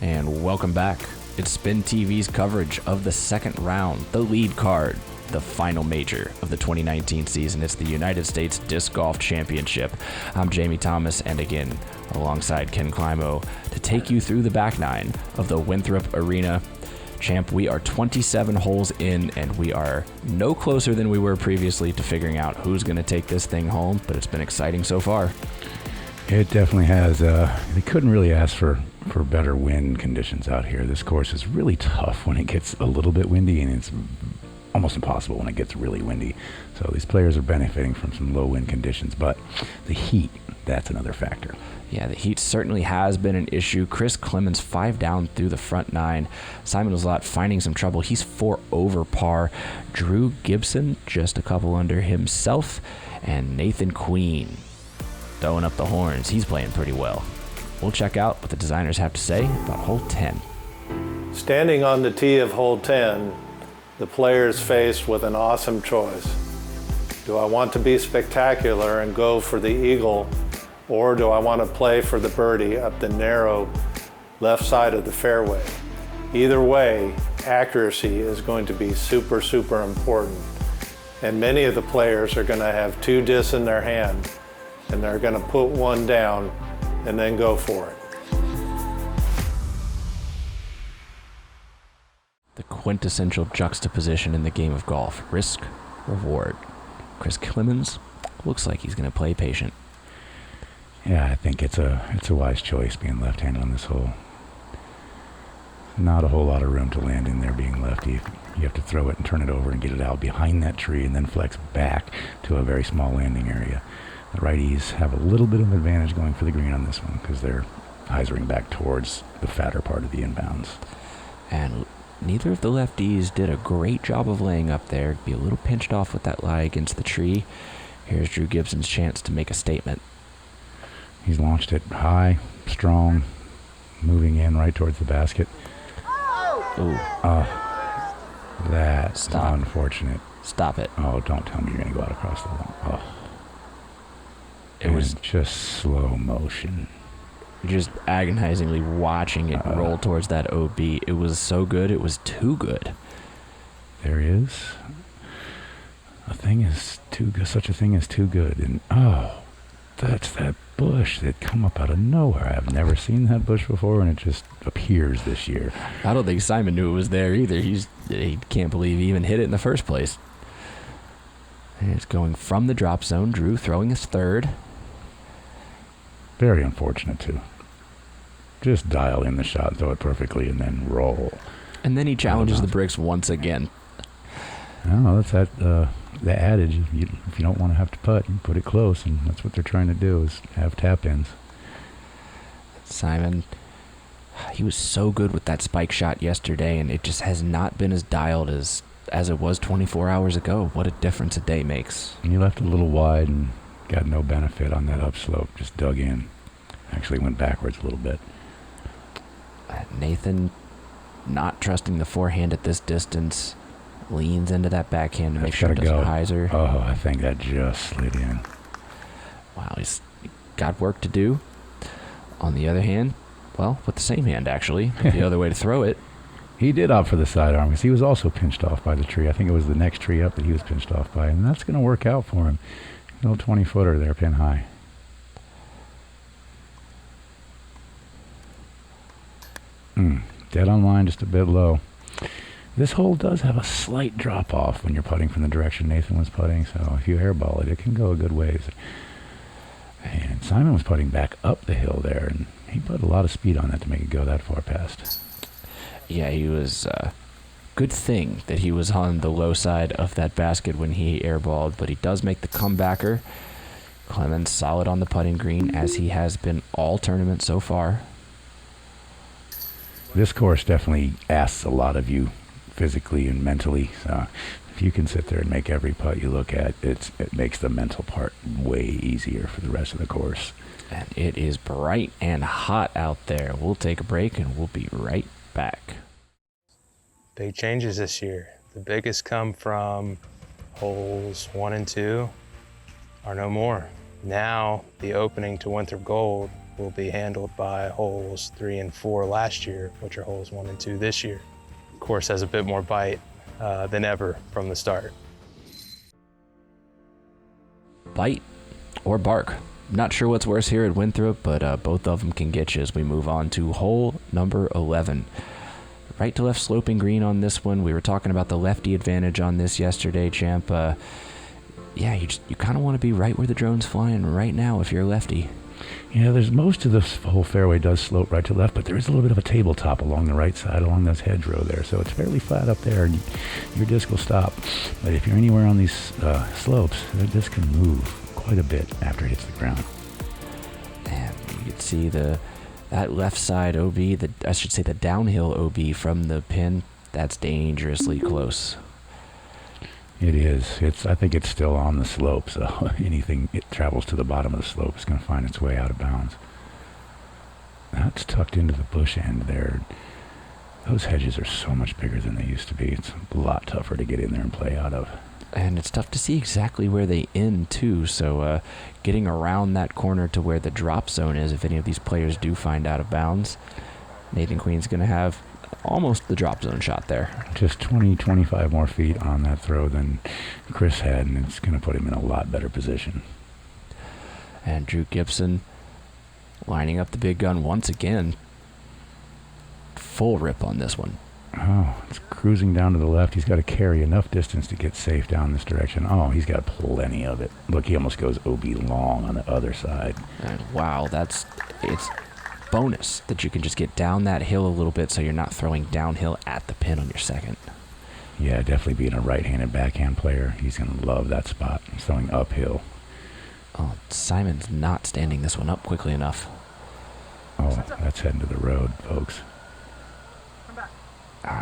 And welcome back. It's SpinTV's coverage of the second round, the lead card, the final major of the 2019 season. It's the United States Disc Golf Championship. I'm Jamie Thomas, and again, alongside Ken Climo, to take you through the back nine of the Winthrop Arena. Champ, we are 27 holes in, and we are no closer than we were previously to figuring out who's going to take this thing home, but it's been exciting so far. It definitely has. They couldn't really ask for better wind conditions out here. This course is really tough when it gets a little bit windy, and it's almost impossible when it gets really windy. So these players are benefiting from some low wind conditions, but the heat, that's another factor. Yeah, the heat certainly has been an issue. Chris Clemons 5 down through the front nine. Simon Lizotte finding some trouble. He's 4 over par. Drew Gibson just a couple under himself. And Nathan Queen throwing up the horns. He's playing pretty well. We'll check out what the designers have to say about hole 10. Standing on the tee of hole 10, the player is faced with an awesome choice. Do I want to be spectacular and go for the eagle, or do I want to play for the birdie up the narrow left side of the fairway? Either way, accuracy is going to be super, super important. And many of the players are going to have 2 discs in their hand, and they're going to put one down and then go for it. The quintessential juxtaposition in the game of golf. Risk, reward. Chris Clemons looks like he's going to play patient. Yeah, I think it's a wise choice being left-handed on this hole. Not a whole lot of room to land in there being lefty. You have to throw it and turn it over and get it out behind that tree and then flex back to a very small landing area. The righties have a little bit of advantage going for the green on this one because they're hyzering back towards the fatter part of the inbounds. And neither of the lefties did a great job of laying up there. Be a little pinched off with that lie against the tree. Here's Drew Gibson's chance to make a statement. He's launched it high, strong, moving in right towards the basket. Ooh. That's Stop. Unfortunate. Stop it. Oh, don't tell me you're going to go out across the wall. Oh. It was just slow motion. Just agonizingly watching it roll towards that OB. It was so good, it was too good. There is a thing is too good, such a thing as too good. And that's that bush that come up out of nowhere. I've never seen that bush before, and it just appears this year. I don't think Simon knew it was there either. He can't believe he even hit it in the first place. And it's going from the drop zone. Drew throwing his third. Very unfortunate, too. Just dial in the shot, throw it perfectly, and then roll. And then he challenges the bricks once again. Oh, that's the adage. If you don't want to have to putt, you put it close, and that's what they're trying to do is have tap-ins. Simon, he was so good with that spike shot yesterday, and it just has not been as dialed as it was 24 hours ago. What a difference a day makes. And he left it a little wide and got no benefit on that upslope. Just dug in. Actually went backwards a little bit. Nathan, not trusting the forehand at this distance, leans into that backhand to make sure it doesn't hyzer. Oh, I think that just slid in. Wow, he's got work to do. On the other hand, well, with the same hand actually, the other way to throw it. He did opt for the sidearm because he was also pinched off by the tree. I think it was the next tree up that he was pinched off by, and that's going to work out for him. Little 20-footer there, pin high. Dead on line, just a bit low. This hole does have a slight drop off when you're putting from the direction Nathan was putting, so if you airball it, it can go a good ways. And Simon was putting back up the hill there, and he put a lot of speed on that to make it go that far past. Yeah, he was... good thing that he was on the low side of that basket when he airballed, but he does make the comebacker. Clemons solid on the putting green, as he has been all tournament so far. This course definitely asks a lot of you physically and mentally. If you can sit there and make every putt you look at, it makes the mental part way easier for the rest of the course. And it is bright and hot out there. We'll take a break and we'll be right back. Big changes this year. The biggest come from holes 1 and 2 are no more. Now the opening to Winthrop Gold will be handled by holes 3 and 4 last year, which are holes 1 and 2 this year. The course has a bit more bite than ever from the start. Bite or bark. Not sure what's worse here at Winthrop, but both of them can get you as we move on to hole number 11. Right to left sloping green on this one. We were talking about the lefty advantage on this yesterday, champ. Yeah, you kind of want to be right where the drone's flying right now if you're a lefty. Yeah, there's most of this whole fairway does slope right to left, but there is a little bit of a tabletop along the right side, along this hedgerow there, so it's fairly flat up there, and your disc will stop. But if you're anywhere on these slopes, the disc can move quite a bit after it hits the ground. And you can see that left side OB, I should say the downhill OB from the pin, that's dangerously close. It is. I think it's still on the slope, so anything it travels to the bottom of the slope is going to find its way out of bounds. That's tucked into the bush end there. Those hedges are so much bigger than they used to be. It's a lot tougher to get in there and play out of. And it's tough to see exactly where they end, too, so getting around that corner to where the drop zone is, if any of these players do find out of bounds, Nathan Queen's going to have almost the drop zone shot there. Just 20, 25 more feet on that throw than Chris had, and it's going to put him in a lot better position. And Drew Gibson lining up the big gun once again. Full rip on this one. Oh, it's cruising down to the left. He's got to carry enough distance to get safe down this direction. Oh, he's got plenty of it. Look, he almost goes OB long on the other side. And wow, it's bonus that you can just get down that hill a little bit so you're not throwing downhill at the pin on your second. Yeah, definitely being a right-handed backhand player, he's going to love that spot. He's throwing uphill. Oh, Simon's not standing this one up quickly enough. Oh, that's heading to the road, folks.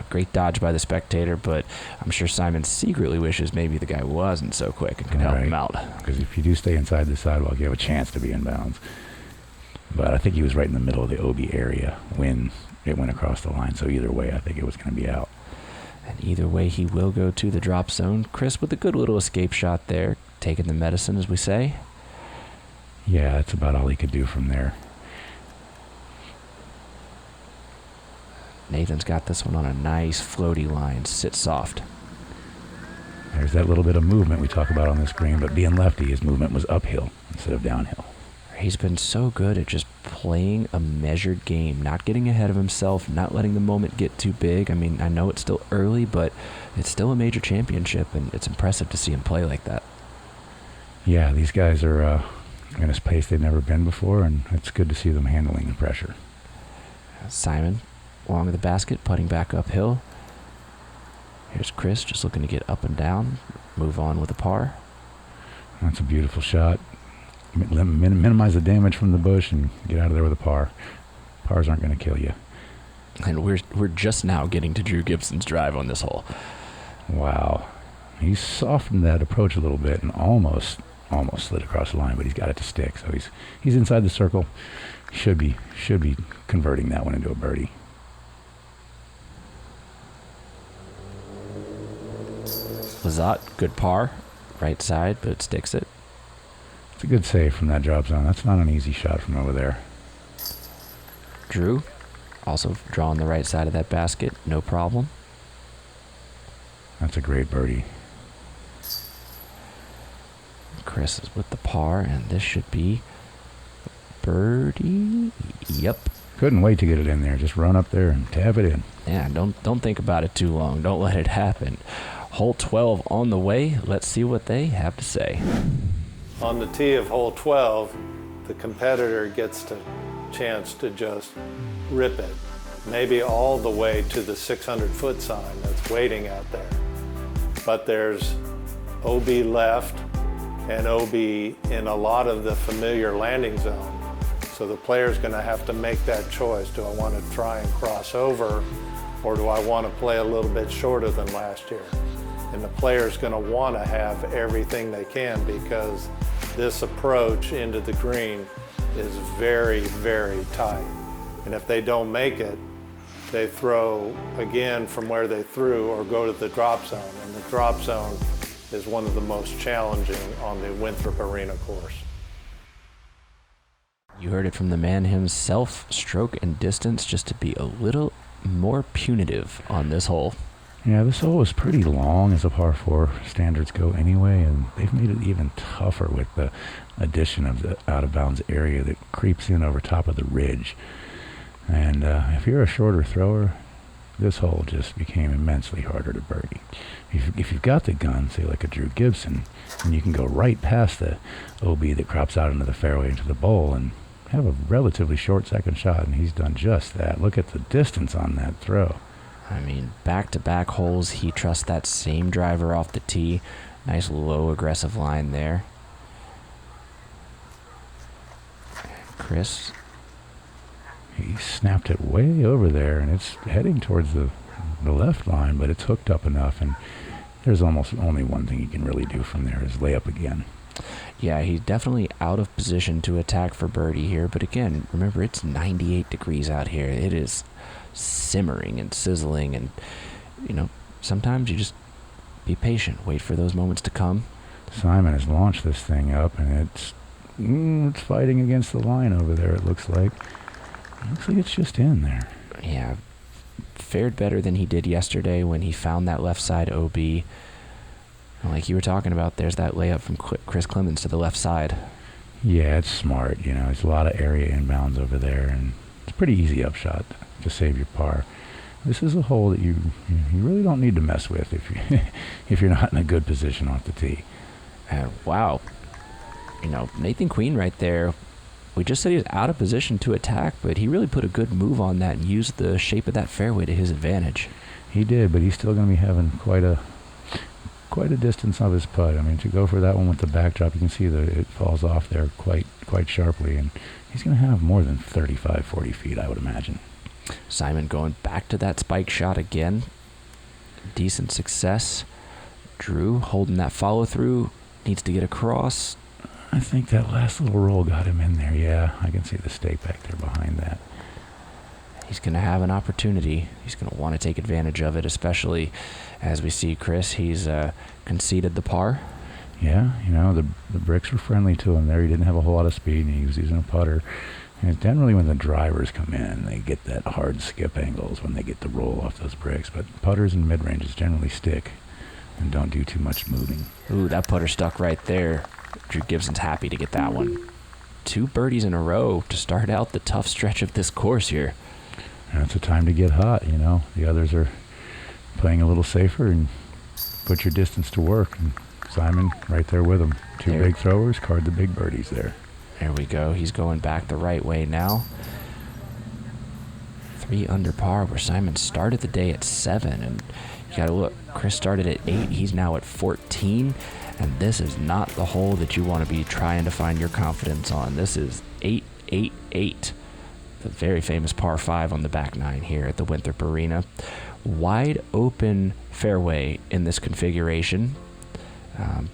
Great dodge by the spectator, but I'm sure Simon secretly wishes maybe the guy wasn't so quick and could help him out. Because if you do stay inside the sidewalk, you have a chance to be in bounds. But I think he was right in the middle of the OB area when it went across the line, so either way, I think it was going to be out. And either way, he will go to the drop zone. Chris with a good little escape shot there, taking the medicine, as we say. Yeah, that's about all he could do from there. Nathan's got this one on a nice floaty line. Sit soft. There's that little bit of movement we talk about on this green, but being lefty, his movement was uphill instead of downhill. He's been so good at just playing a measured game, not getting ahead of himself, not letting the moment get too big. I mean, I know it's still early, but it's still a major championship, and it's impressive to see him play like that. Yeah, these guys are in a space they've never been before, and it's good to see them handling the pressure. Simon along the basket, putting back uphill. Here's Chris just looking to get up and down, move on with a par. That's a beautiful shot. Minimize the damage from the bush and get out of there with a par. Pars aren't going to kill you. And we're just now getting to Drew Gibson's drive on this hole. Wow. He's softened that approach a little bit and almost slid across the line, but he's got it to stick. So he's inside the circle. Should be converting that one into a birdie. Lizotte, good par, right side, but it sticks it. It's a good save from that drop zone. That's not an easy shot from over there. Drew, also drawing the right side of that basket, no problem. That's a great birdie. Chris is with the par, and this should be birdie. Yep. Couldn't wait to get it in there. Just run up there and tap it in. Yeah, don't think about it too long. Don't let it happen. Hole 12 on the way. Let's see what they have to say. On the tee of hole 12, the competitor gets the chance to just rip it, maybe all the way to the 600-foot sign that's waiting out there. But there's OB left and OB in a lot of the familiar landing zone. So the player's going to have to make that choice. Do I want to try and cross over, or do I want to play a little bit shorter than last year? And the player's going to want to have everything they can, because this approach into the green is very, very tight. And if they don't make it, they throw again from where they threw or go to the drop zone. And the drop zone is one of the most challenging on the Winthrop Arena course. You heard it from the man himself. Stroke and distance just to be a little more punitive on this hole. Yeah, this hole is pretty long as a par 4 standards go anyway, and they've made it even tougher with the addition of the out-of-bounds area that creeps in over top of the ridge. And if you're a shorter thrower, this hole just became immensely harder to birdie. If you've got the gun, say like a Drew Gibson, and you can go right past the OB that crops out into the fairway into the bowl and have a relatively short second shot, and he's done just that. Look at the distance on that throw. I mean, back-to-back holes, he trusts that same driver off the tee. Nice low aggressive line there. Chris. He snapped it way over there, and it's heading towards the left line, but it's hooked up enough, and there's almost only one thing he can really do from there is lay up again. Yeah, he's definitely out of position to attack for birdie here, but again, remember, it's 98 degrees out here. It is simmering and sizzling, and, you know, sometimes you just be patient, wait for those moments to come. Simon has launched this thing up, and it's fighting against the line over there, it looks like. It looks like it's just in there. Yeah, fared better than he did yesterday when he found that left side OB. Like you were talking about, there's that layup from Chris Clemons to the left side. Yeah, it's smart. You know, there's a lot of area inbounds over there, and it's a pretty easy upshot to save your par. This is a hole that you really don't need to mess with if you're not in a good position off the tee. Wow. You know, Nathan Queen right there, we just said he was out of position to attack, but he really put a good move on that and used the shape of that fairway to his advantage. He did, but he's still going to be having quite a distance of his putt. I mean, to go for that one with the backdrop, you can see that it falls off there quite sharply, and he's going to have more than 35, 40 feet, I would imagine. Simon going back to that spike shot again. Decent success. Drew holding that follow through, needs to get across. I think that last little roll got him in there. Yeah, I can see the stake back there behind that. He's going to have an opportunity. He's going to want to take advantage of it, especially as we see Chris. He's conceded the par. Yeah, you know, the bricks were friendly to him there. He didn't have a whole lot of speed, and he was using a putter. And it's generally when the drivers come in, they get that hard skip angles when they get the roll off those bricks. But putters and mid-ranges generally stick and don't do too much moving. Ooh, that putter stuck right there. Drew Gibson's happy to get that one. 2 birdies in a row to start out the tough stretch of this course here. And it's a time to get hot, you know. The others are playing a little safer and put your distance to work. And Simon right there with him. 2 big throwers, card the big birdies there. There we go. He's going back the right way now. 3 under par, where Simon started the day at 7. And you got to look, Chris started at 8. He's now at 14. And this is not the hole that you want to be trying to find your confidence on. This is 8-8-8. The very famous par 5 on the back 9 here at the Winthrop Arena. Wide open fairway in this configuration.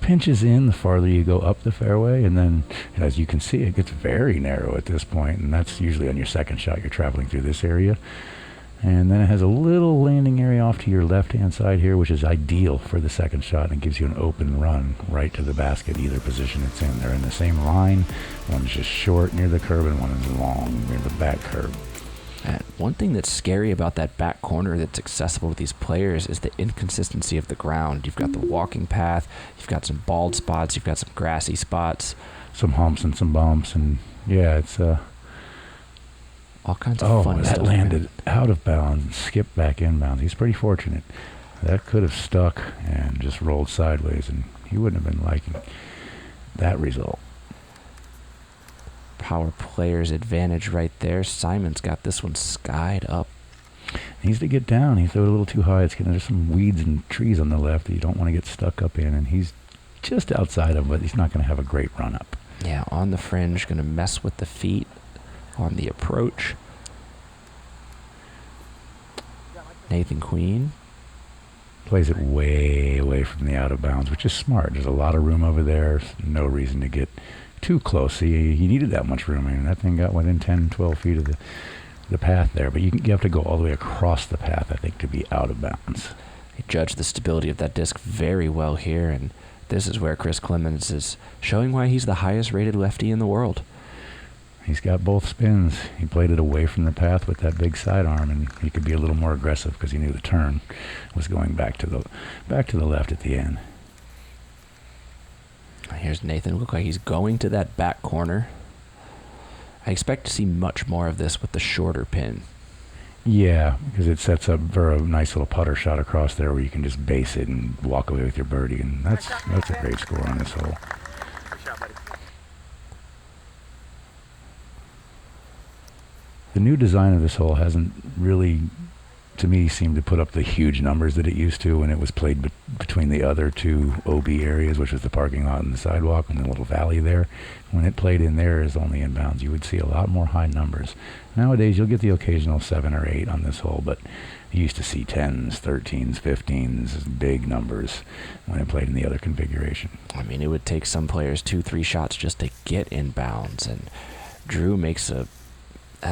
Pinches in the farther you go up the fairway, and then, as you can see, it gets very narrow at this point, and that's usually on your second shot. You're traveling through this area. And then it has a little landing area off to your left-hand side here, which is ideal for the second shot and gives you an open run right to the basket, either position it's in. They're in the same line. One's just short near the curb, and one is long near the back curb. And one thing that's scary about that back corner that's accessible to these players is the inconsistency of the ground. You've got the walking path, you've got some bald spots, you've got some grassy spots. Some humps and some bumps, and yeah, it's all kinds of fun stuff. That landed out of bounds and skipped back inbounds. He's pretty fortunate. That could have stuck and just rolled sideways, and he wouldn't have been liking that result. Power player's advantage right there. Simon's got this one skied up. He needs to get down. He threw it a little too high. There's some weeds and trees on the left that you don't want to get stuck up in, and he's just outside of it. He's not going to have a great run up. Yeah, on the fringe, going to mess with the feet on the approach. Nathan Queen plays it way away from the out of bounds, which is smart. There's a lot of room over there. No reason to get too close. He needed that much room. I mean, that thing got within 10, 12 feet of the path there. But you have to go all the way across the path, I think, to be out of bounds. He judged the stability of that disc very well here, and this is where Chris Clemons is showing why he's the highest rated lefty in the world. He's got both spins. He played it away from the path with that big sidearm, and he could be a little more aggressive because he knew the turn was going back to the left at the end. Here's Nathan. Look like he's going to that back corner. I expect to see much more of this with the shorter pin. Yeah, because it sets up for a nice little putter shot across there where you can just base it and walk away with your birdie, and that's a great score on this hole. The new design of this hole hasn't really, to me, seemed to put up the huge numbers that it used to when it was played between the other two OB areas, which was the parking lot and the sidewalk and the little valley there. When it played in there as only inbounds, you would see a lot more high numbers. Nowadays, you'll get the occasional 7 or 8 on this hole, but you used to see 10s, 13s, 15s, big numbers when it played in the other configuration. I mean, it would take some players 2-3 shots just to get inbounds, and Drew makes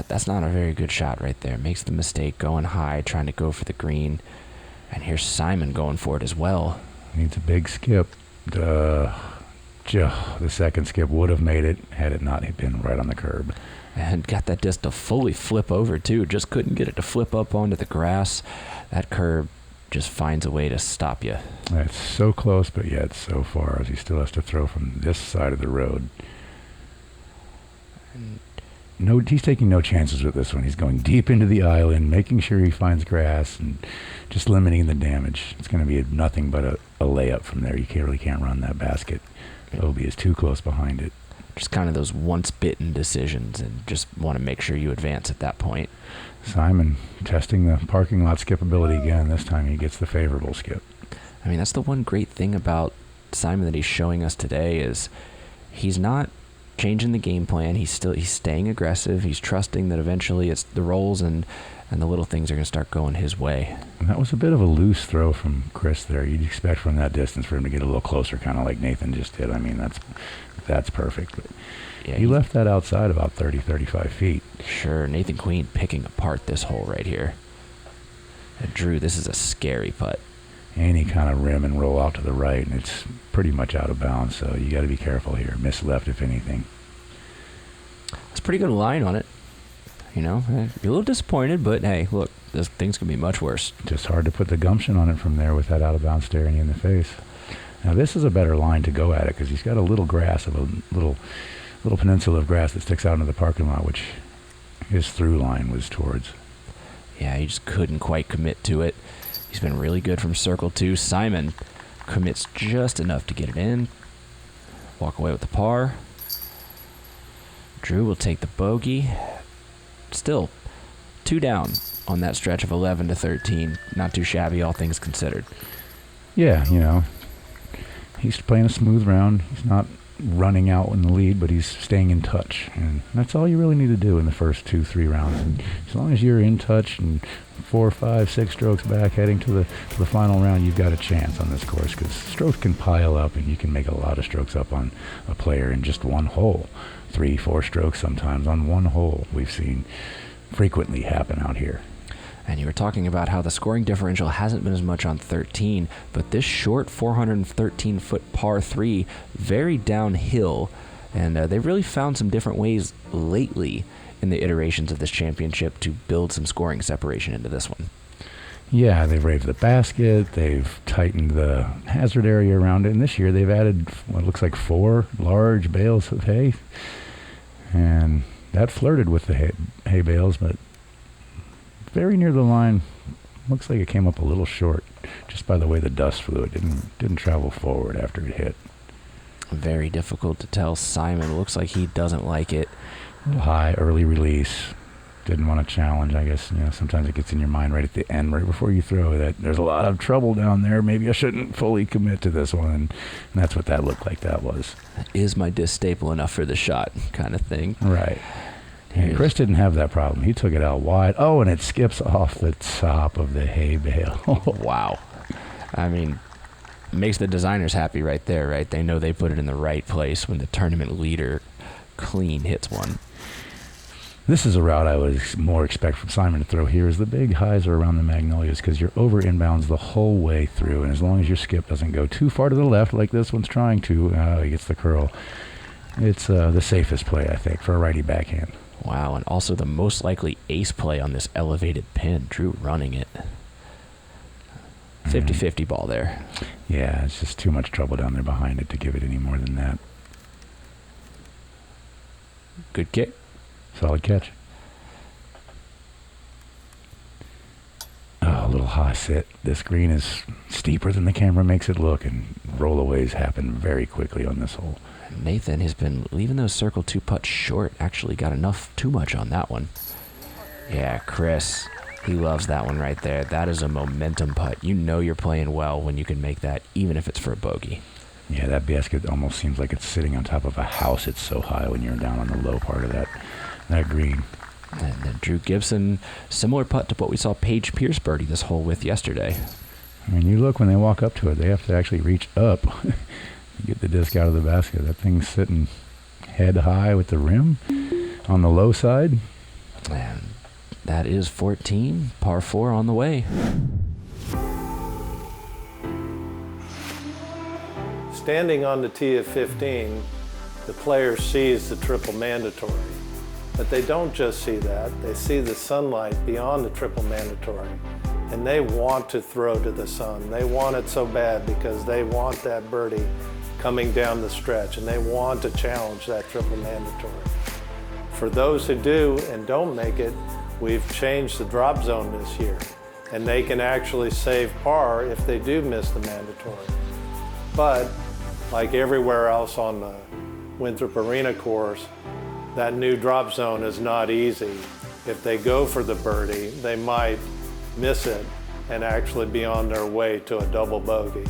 that's not a very good shot right there. Makes the mistake going high, trying to go for the green. And here's Simon going for it as well. Needs a big skip. The second skip would have made it had it not been right on the curb. And got that disc to fully flip over too. Just couldn't get it to flip up onto the grass. That curb just finds a way to stop you. It's so close, but yet so far as he still has to throw from this side of the road. No, he's taking no chances with this one. He's going deep into the island, making sure he finds grass and just limiting the damage. It's going to be nothing but a layup from there. You really can't run that basket. OB is too close behind it. Just kind of those once-bitten decisions, and just want to make sure you advance at that point. Simon testing the parking lot skipability again. This time he gets the favorable skip. I mean, that's the one great thing about Simon that he's showing us today is he's not changing the game plan. He's staying aggressive. He's trusting that eventually it's the rolls and the little things are going to start going his way. And that was a bit of a loose throw from Chris there. You'd expect from that distance for him to get a little closer, kind of like Nathan just did. I mean, that's perfect. But yeah, he left that outside about 30, 35 feet. Sure. Nathan Queen picking apart this hole right here. And Drew, this is a scary putt. Any kind of rim and roll out to the right, and it's pretty much out of bounds, so you got to be careful here. Miss left, if anything. It's a pretty good line on it. You know, you're a little disappointed, but hey, look, things can be much worse. Just hard to put the gumption on it from there with that out of bounds staring you in the face. Now this is a better line to go at it because he's got a little grass of a little peninsula of grass that sticks out into the parking lot, which his through line was towards. Yeah, he just couldn't quite commit to it. He's been really good from circle 2. Simon commits just enough to get it in. Walk away with the par. Drew will take the bogey. Still 2 down on that stretch of 11 to 13. Not too shabby, all things considered. Yeah, you know, he's playing a smooth round. He's not running out in the lead, but he's staying in touch. And that's all you really need to do in the first 2-3 rounds. And as long as you're in touch and 4, 5, 6 strokes back heading to the final round, you've got a chance on this course because strokes can pile up and you can make a lot of strokes up on a player in just one hole. 3, 4 strokes sometimes on one hole we've seen frequently happen out here. And you were talking about how the scoring differential hasn't been as much on 13, but this short 413-foot par 3, very downhill, and they've really found some different ways lately in the iterations of this championship to build some scoring separation into this one. Yeah, they've raised the basket, they've tightened the hazard area around it, and this year they've added what looks like 4 large bales of hay, and that flirted with the hay bales, but very near the line. Looks like it came up a little short just by the way the dust flew. It didn't travel forward after it hit. Very difficult to tell. Simon looks like he doesn't like it. High early release. Didn't want to challenge. I guess, you know, sometimes it gets in your mind right at the end, right before you throw, that there's a lot of trouble down there. Maybe I shouldn't fully commit to this one. And that's what that looked like that was. Is my disc stable enough for the shot kind of thing? Right. And Chris didn't have that problem. He took it out wide. Oh, and it skips off the top of the hay bale. Wow. I mean, makes the designers happy right there, right? They know they put it in the right place when the tournament leader clean hits one. This is a route I would more expect from Simon to throw here, is the big highs are around the Magnolias because you're over inbounds the whole way through, and as long as your skip doesn't go too far to the left like this one's trying to, he gets the curl. It's the safest play, I think, for a righty backhand. Wow, and also the most likely ace play on this elevated pin. Drew running it. 50-50 ball there. Yeah, it's just too much trouble down there behind it to give it any more than that. Good kick. Solid catch. Oh, a little high sit. This green is steeper than the camera makes it look, and rollaways happen very quickly on this hole. Nathan has been leaving those circle 2 putts short. Actually got enough too much on that one. Yeah, Chris, he loves that one right there. That is a momentum putt. You know you're playing well when you can make that, even if it's for a bogey. Yeah, that basket almost seems like it's sitting on top of a house. It's so high when you're down on the low part of that green. And then Drew Gibson, similar putt to what we saw Paige Pierce birdie this hole with yesterday. I mean, you look when they walk up to it, they have to actually reach up to get the disc out of the basket. That thing's sitting head high with the rim on the low side. And that is 14, par 4 on the way. Standing on the tee of 15, the player sees the triple mandatory. But they don't just see that, they see the sunlight beyond the triple mandatory. And they want to throw to the sun. They want it so bad because they want that birdie coming down the stretch, and they want to challenge that triple mandatory. For those who do and don't make it, we've changed the drop zone this year, and they can actually save par if they do miss the mandatory. But like everywhere else on the Winthrop Arena course, that new drop zone is not easy. If they go for the birdie, they might miss it and actually be on their way to a double bogey.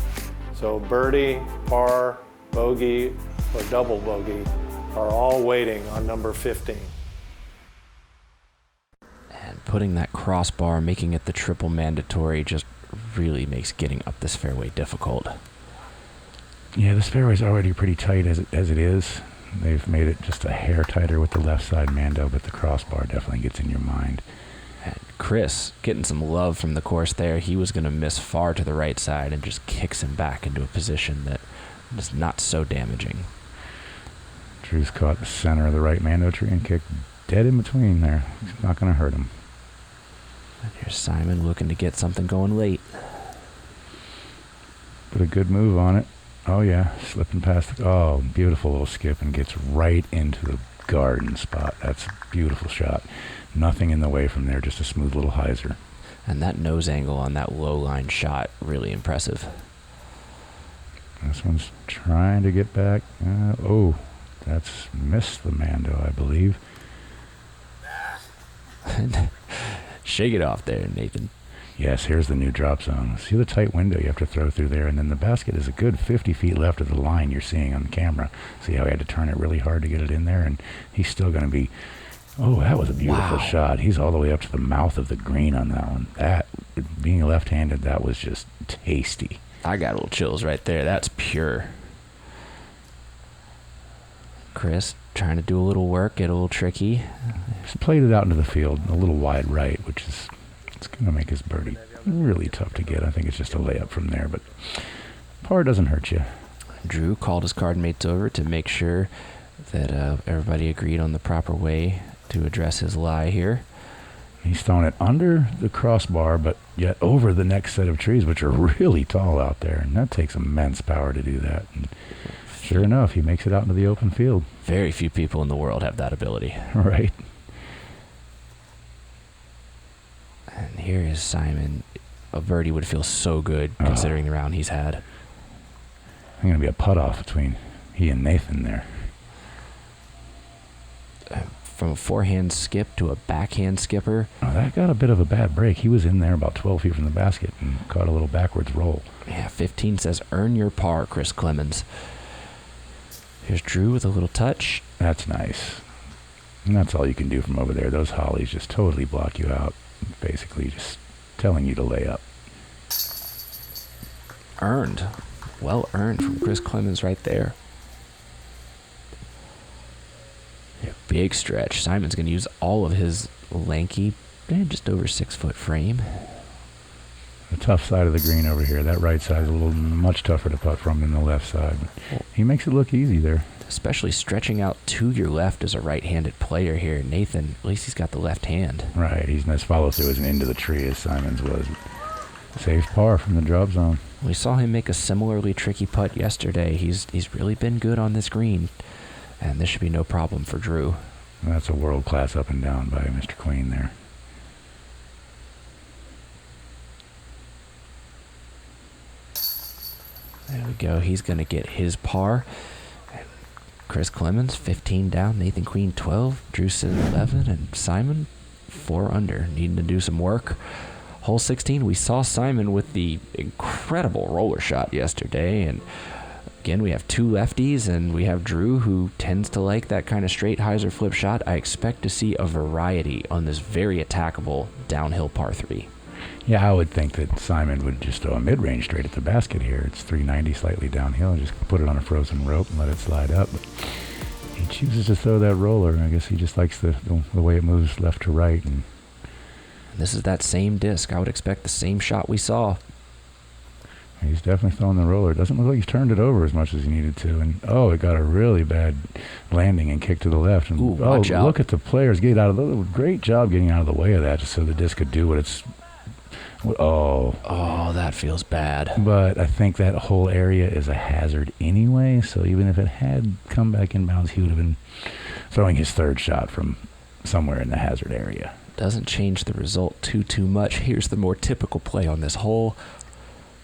So birdie, par, bogey, or double bogey are all waiting on number 15. And putting that crossbar, making it the triple mandatory, just really makes getting up this fairway difficult. Yeah, this fairway's already pretty tight as it is. They've made it just a hair tighter with the left side Mando, but the crossbar definitely gets in your mind. And Chris getting some love from the course there. He was going to miss far to the right side and just kicks him back into a position that is not so damaging. Drew's caught the center of the right Mando tree and kicked dead in between there. It's not going to hurt him. And here's Simon looking to get something going late. Put a good move on it. Oh yeah, slipping past the, oh, beautiful little skip, and gets right into the garden spot. That's a beautiful shot. Nothing in the way from there, just a smooth little hyzer. And that nose angle on that low line shot, really impressive. This one's trying to get back. Oh, that's missed the Mando, I believe. Shake it off there, Nathan. Yes, here's the new drop zone. See the tight window you have to throw through there, and then the basket is a good 50 feet left of the line you're seeing on the camera. See how he had to turn it really hard to get it in there, and he's still going to be, oh, that was a beautiful shot. He's all the way up to the mouth of the green on that one. That, being left-handed, that was just tasty. I got a little chills right there. That's pure. Chris trying to do a little work, get a little tricky. Just played it out into the field, a little wide right, which is, it's going to make his birdie really tough to get. I think it's just a layup from there, but par doesn't hurt you. Drew called his card mates over to make sure that everybody agreed on the proper way to address his lie here. He's throwing it under the crossbar, but yet over the next set of trees, which are really tall out there, and that takes immense power to do that. And sure enough, he makes it out into the open field. Very few people in the world have that ability. Right. And here is Simon. A birdie would feel so good considering the round he's had. I'm going to be a putt-off between he and Nathan there. From a forehand skip to a backhand skipper. Oh, that got a bit of a bad break. He was in there about 12 feet from the basket and caught a little backwards roll. Yeah, 15 says earn your par, Chris Clemons. Here's Drew with a little touch. That's nice. And that's all you can do from over there. Those hollies just totally block you out. Basically just telling you to lay up. Earned. Well earned from Chris Clemons right there. Yeah, big stretch. Simon's going to use all of his lanky, just over 6 foot frame. the tough side of the green over here. That right side is a little much tougher to putt from than the left side. He makes it look easy there. Especially stretching out to your left as a right-handed player here. Nathan, at least he's got the left hand. Right, he's nice follow-through isn't into the tree as Simons was. Safe par from the drop zone. We saw him make a similarly tricky putt yesterday. He's really been good on this green, and this should be no problem for Drew. That's a world-class up and down by Mr. Queen there. There we go. He's going to get his par. Chris Clemons, 15 down. Nathan Queen, 12. Drew sitting 11. And Simon, 4 under. Needing to do some work. Hole 16, we saw Simon with the incredible roller shot yesterday. And again, we have 2 lefties, and we have Drew, who tends to like that kind of straight hyzer flip shot. I expect to see a variety on this very attackable downhill par 3. Yeah, I would think that Simon would just throw a mid-range straight at the basket here. It's 390 slightly downhill, and just put it on a frozen rope and let it slide up. But he chooses to throw that roller. I guess he just likes the way it moves left to right. And this is that same disc. I would expect the same shot we saw. He's definitely throwing the roller. It doesn't look like he's turned it over as much as he needed to. And, it got a really bad landing and kick to the left. And, watch out. Look at the players get out of the... Great job getting out of the way of that just so the disc could do what it's... Oh, that feels bad. But I think that whole area is a hazard anyway, so even if it had come back inbounds, he would have been throwing his third shot from somewhere in the hazard area. Doesn't change the result too much. Here's the more typical play on this hole.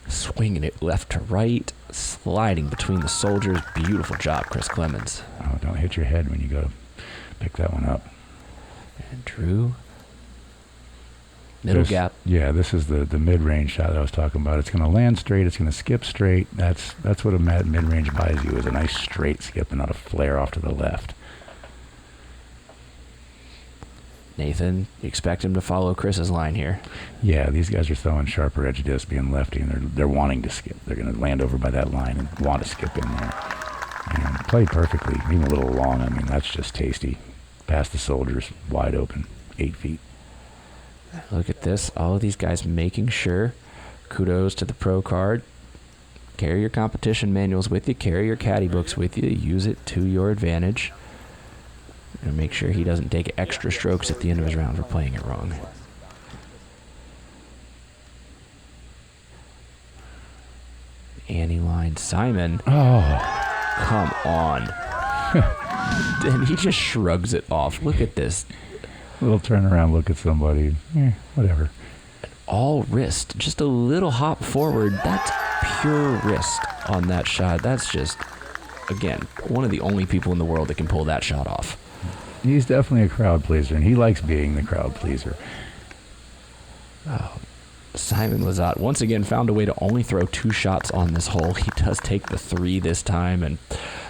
Swinging it left to right, sliding between the soldiers. Beautiful job, Chris Clemons. Oh, don't hit your head when you go to pick that one up. And Drew... Middle gap. Yeah, this is the mid-range shot that I was talking about. It's going to land straight. It's going to skip straight. That's what a mid-range buys you, is a nice straight skip and not a flare off to the left. Nathan, you expect him to follow Chris's line here. Yeah, these guys are throwing sharper edge disc, being lefty, and they're wanting to skip. They're going to land over by that line and want to skip in there. And played perfectly, even a little long. I mean, that's just tasty. Past the soldiers, wide open, 8 feet. Look at this. All of these guys making sure. Kudos to the pro card. Carry your competition manuals with you. Carry your caddy books with you. Use it to your advantage. And make sure he doesn't take extra strokes at the end of his round for playing it wrong. Annie line. Simon. Oh. Come on. And he just shrugs it off. Look at this. Little turn around, look at somebody. Whatever. All wrist. Just a little hop forward. That's pure wrist on that shot. That's just, again, one of the only people in the world that can pull that shot off. He's definitely a crowd pleaser, and he likes being the crowd pleaser. Oh, Simon Lizotte once again found a way to only throw 2 shots on this hole. He does take the 3 this time and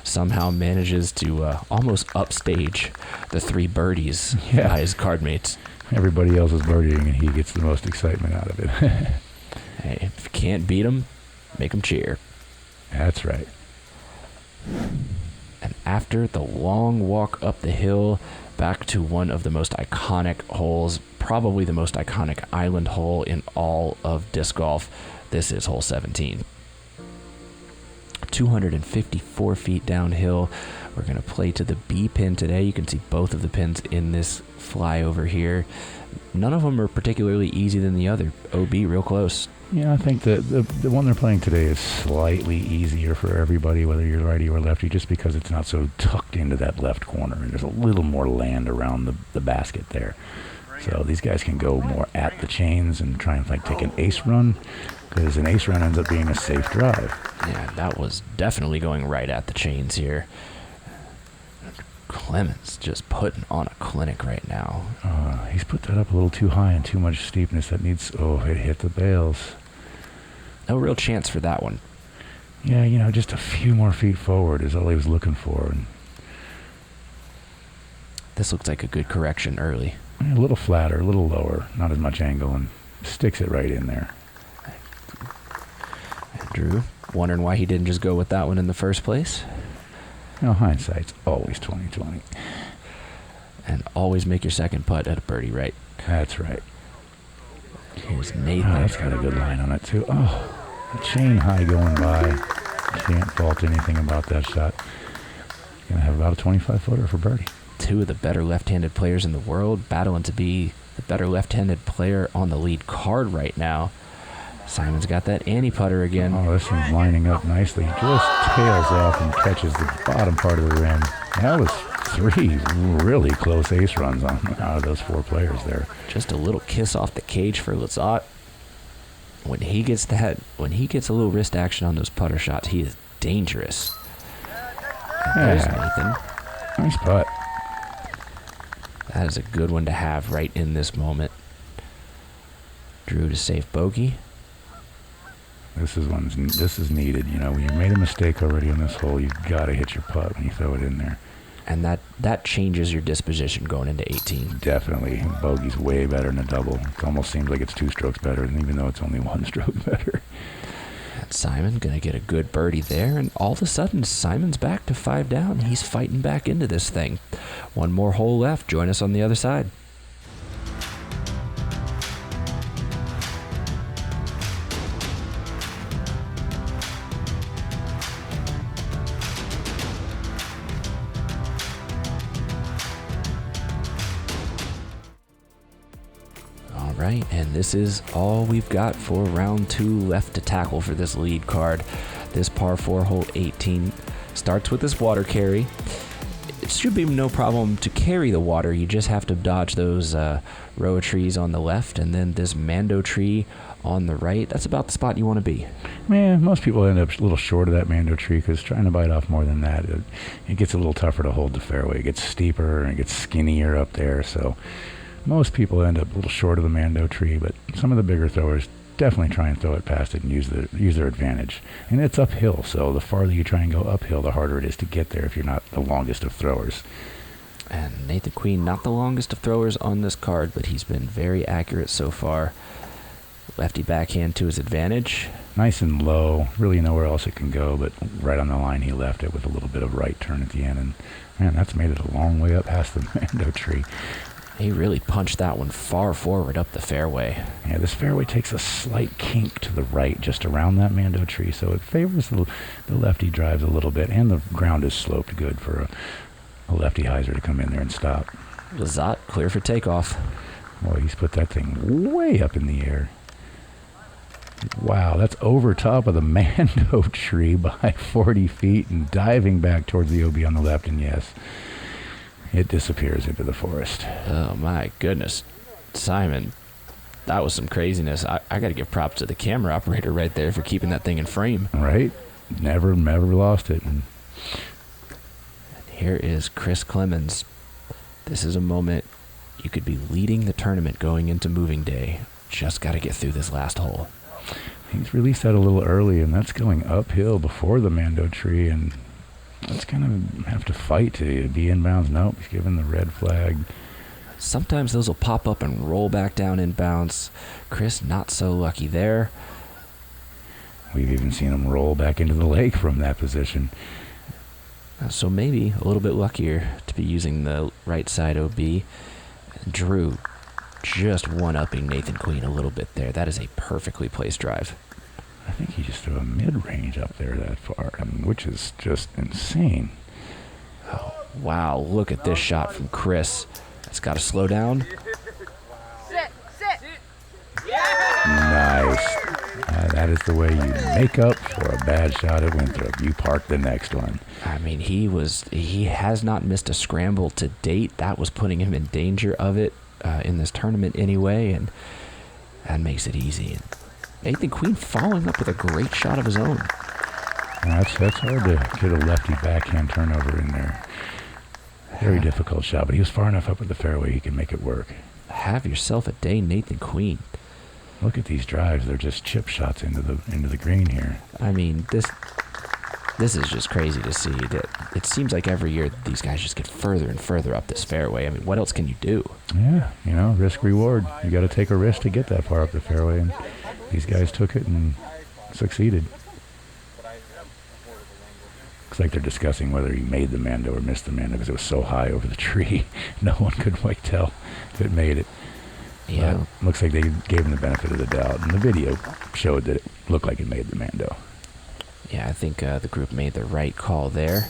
somehow manages to almost upstage the 3 birdies by his card mates. Everybody else is birdieing, and he gets the most excitement out of it. Hey, if you can't beat him, make him cheer. That's right. And after the long walk up the hill, back to one of the most iconic holes, probably the most iconic island hole in all of disc golf. This is hole 17. 254 feet downhill. We're going to play to the B pin today. You can see both of the pins in this flyover here. None of them are particularly easy than the other. OB real close. Yeah, I think the one they're playing today is slightly easier for everybody, whether you're righty or lefty, just because it's not so tucked into that left corner. And there's a little more land around the basket there. So these guys can go more at the chains and try and take an ace run, because an ace run ends up being a safe drive. Yeah, that was definitely going right at the chains here. Clemons just putting on a clinic right now. He's put that up a little too high and too much steepness. That needs... it hit the bails. No real chance for that one. Yeah, just a few more feet forward is all he was looking for. And this looks like a good correction early. A little flatter, a little lower, not as much angle, and sticks it right in there. Drew, wondering why he didn't just go with that one in the first place? Hindsight's always 20/20. And always make your second putt at a birdie right. That's right. Here's Nathan. Oh, that's got a good line on it, too. Oh, a chain high going by. Can't fault anything about that shot. Going to have about a 25-footer for birdie. Two of the better left-handed players in the world battling to be the better left-handed player on the lead card right now. Simon's got that anti-putter again. Oh, this one's lining up nicely. Just tails off and catches the bottom part of the rim. That was 3 really close ace runs out of those 4 players there. Just a little kiss off the cage for Lizotte. When he gets a little wrist action on those putter shots, he is dangerous. And there's Nathan. Nice putt. That is a good one to have right in this moment. Drew to safe bogey. This is needed. You know, when you made a mistake already on this hole, you've got to hit your putt when you throw it in there. And that changes your disposition going into 18. Definitely. Bogey's way better than a double. It almost seems like it's 2 strokes better, even though it's only 1 stroke better. And Simon going to get a good birdie there, and all of a sudden, Simon's back to 5 down. He's fighting back into this thing. 1 more hole left. Join us on the other side. Right, and this is all we've got for round 2 left to tackle for this lead card. This par 4 hole 18 starts with this water carry. It should be no problem to carry the water. You just have to dodge those row of trees on the left, and then this Mando tree on the right. That's about the spot you want to be. Man, most people end up a little short of that Mando tree because trying to bite off more than that, it gets a little tougher to hold the fairway. It gets steeper and it gets skinnier up there, so most people end up a little short of the Mando tree, but some of the bigger throwers definitely try and throw it past it and use their advantage. And it's uphill, so the farther you try and go uphill, the harder it is to get there if you're not the longest of throwers. And Nathan Queen, not the longest of throwers on this card, but he's been very accurate so far. Lefty backhand to his advantage. Nice and low, really nowhere else it can go, but right on the line he left it with a little bit of right turn at the end. And man, that's made it a long way up past the Mando tree. He really punched that one far forward up the fairway. Yeah, this fairway takes a slight kink to the right, just around that Mando tree, so it favors the lefty drives a little bit, and the ground is sloped good for a lefty hyzer to come in there and stop. Lizotte clear for takeoff. Boy, he's put that thing way up in the air. Wow, that's over top of the Mando tree by 40 feet and diving back towards the OB on the left, and yes, it disappears into the forest. Oh my goodness. Simon, that was some craziness. I got to give props to the camera operator right there for keeping that thing in frame. Right? Never lost it. And here is Chris Clemons. This is a moment you could be leading the tournament going into moving day. Just got to get through this last hole. He's released that a little early, and that's going uphill before the Mando tree, and that's going to have to fight to be inbounds. Nope, he's given the red flag. Sometimes those will pop up and roll back down inbounds. Chris, not so lucky there. We've even seen him roll back into the lake from that position. So maybe a little bit luckier to be using the right side OB. Drew just one-upping Nathan Queen a little bit there. That is a perfectly placed drive. I think he just threw a mid-range up there that far, which is just insane. Oh, wow, look at this shot from Chris. It's got to slow down. Sit. Nice. That is the way you make up for a bad shot at Winthrop. You park the next one. I mean, he has not missed a scramble to date. That was putting him in danger of it in this tournament anyway, and that makes it easy. And Nathan Queen following up with a great shot of his own. That's hard to get a lefty backhand turnover in there. Very difficult shot, but he was far enough up at the fairway he can make it work. Have yourself a day, Nathan Queen. Look at these drives; they're just chip shots into the green here. I mean, this is just crazy to see. That it seems like every year these guys just get further and further up this fairway. I mean, what else can you do? Yeah, risk reward. You got to take a risk to get that far up the fairway, and these guys took it and succeeded. Looks like they're discussing whether he made the Mando or missed the Mando because it was so high over the tree. No one could quite tell if it made it. Yeah. But looks like they gave him the benefit of the doubt, and the video showed that it looked like it made the Mando. Yeah, I think the group made the right call there.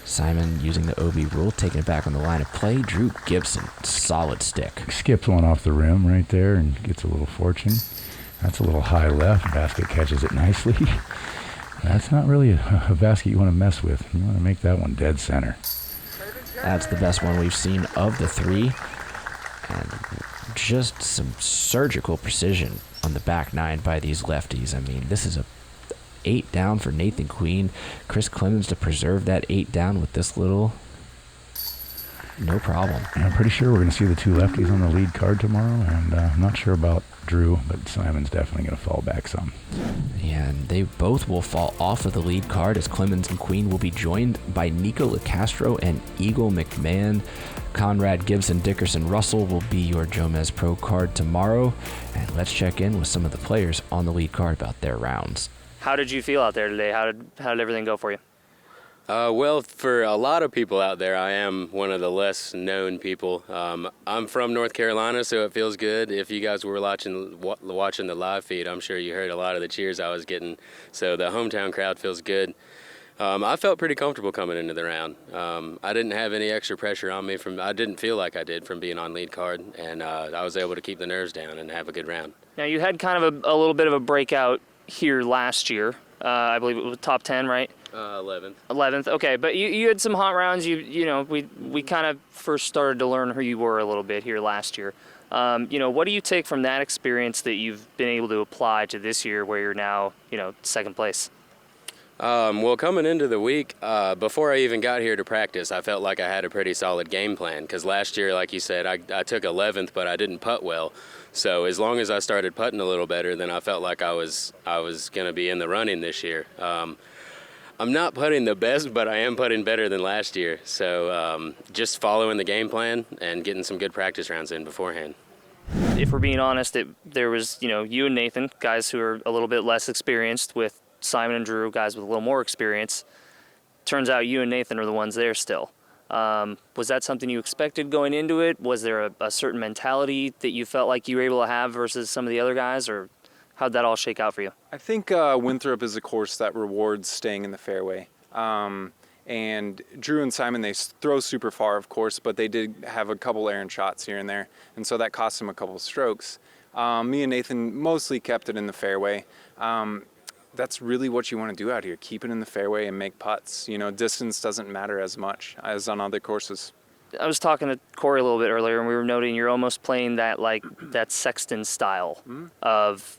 Simon using the OB rule, taking it back on the line of play. Drew Gibson, solid stick. Skips one off the rim right there and gets a little fortune. That's a little high left. Basket catches it nicely. That's not really a basket you want to mess with. You want to make that one dead center. That's the best one we've seen of the three. And just some surgical precision on the back nine by these lefties. I mean, this is a 8 down for Nathan Queen. Chris Clemons to preserve that 8 down with this little. No problem. I'm pretty sure we're going to see the two lefties on the lead card tomorrow, and I'm not sure about Drew, but Simon's definitely going to fall back some. Yeah, and they both will fall off of the lead card as Clemons and Queen will be joined by Nico LaCastro and Eagle McMahon. Conrad, Gibson, Dickerson, Russell will be your Jomez Pro card tomorrow. And let's check in with some of the players on the lead card about their rounds. How did you feel out there today? How did everything go for you? Well, for a lot of people out there, I am one of the less known people. I'm from North Carolina, so it feels good. If you guys were watching the live feed, I'm sure you heard a lot of the cheers I was getting. So the hometown crowd feels good. I felt pretty comfortable coming into the round. I didn't have any extra pressure on me. I didn't feel like I did from being on lead card, and I was able to keep the nerves down and have a good round. Now, you had kind of a little bit of a breakout here last year. I believe it was top 10, right? 11th. 11th, okay. But you had some hot rounds. You know, we kind of first started to learn who you were a little bit here last year. What do you take from that experience that you've been able to apply to this year where you're now, second place? Well, coming into the week, before I even got here to practice, I felt like I had a pretty solid game plan because last year, like you said, I took 11th, but I didn't putt well. So as long as I started putting a little better, then I felt like I was going to be in the running this year. I'm not putting the best, but I am putting better than last year. So just following the game plan and getting some good practice rounds in beforehand. If we're being honest, there was, you and Nathan, guys who are a little bit less experienced, with Simon and Drew, guys with a little more experience. Turns out you and Nathan are the ones there still. Was that something you expected going into it? Was there a certain mentality that you felt like you were able to have versus some of the other guys, or how'd that all shake out for you? I think Winthrop is a course that rewards staying in the fairway. And Drew and Simon, they throw super far, of course, but they did have a couple errant shots here and there, and so that cost them a couple strokes. Me and Nathan mostly kept it in the fairway. That's really what you want to do out here, keep it in the fairway and make putts. Distance doesn't matter as much as on other courses. I was talking to Corey a little bit earlier, and we were noting you're almost playing that Sexton style of,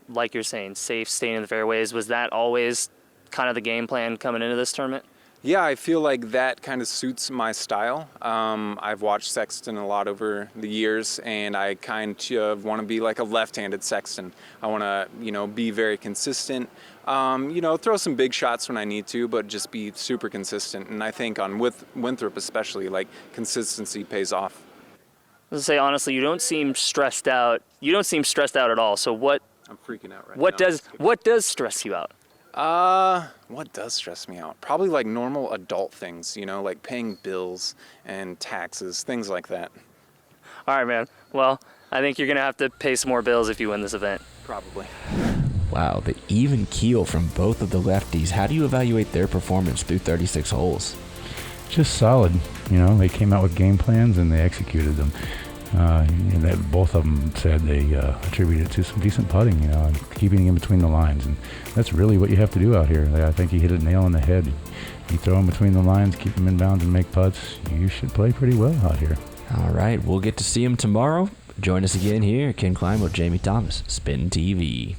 like you're saying, safe, staying in the fairways. Was that always kind of the game plan coming into this tournament? Yeah, I feel like that kind of suits my style. I've watched Sexton a lot over the years, and I kind of want to be like a left-handed Sexton. I want to, be very consistent. Throw some big shots when I need to, but just be super consistent. And I think with Winthrop especially, consistency pays off. I was gonna say, honestly, you don't seem stressed out. You don't seem stressed out at all. So what? I'm freaking out right now. What does stress you out? What does stress me out? Probably normal adult things, like paying bills and taxes, things like that. All right, man. Well, I think you're going to have to pay some more bills if you win this event. Probably. Wow, the even keel from both of the lefties. How do you evaluate their performance through 36 holes? Just solid. They came out with game plans and they executed them. Both of them said they attributed it to some decent putting, and keeping in between the lines. And that's really what you have to do out here. I think you hit a nail on the head. You throw them between the lines, keep them in bounds, and make putts. You should play pretty well out here. All right, we'll get to see him tomorrow. Join us again here, Ken Klein with Jamie Thomas, Spin TV.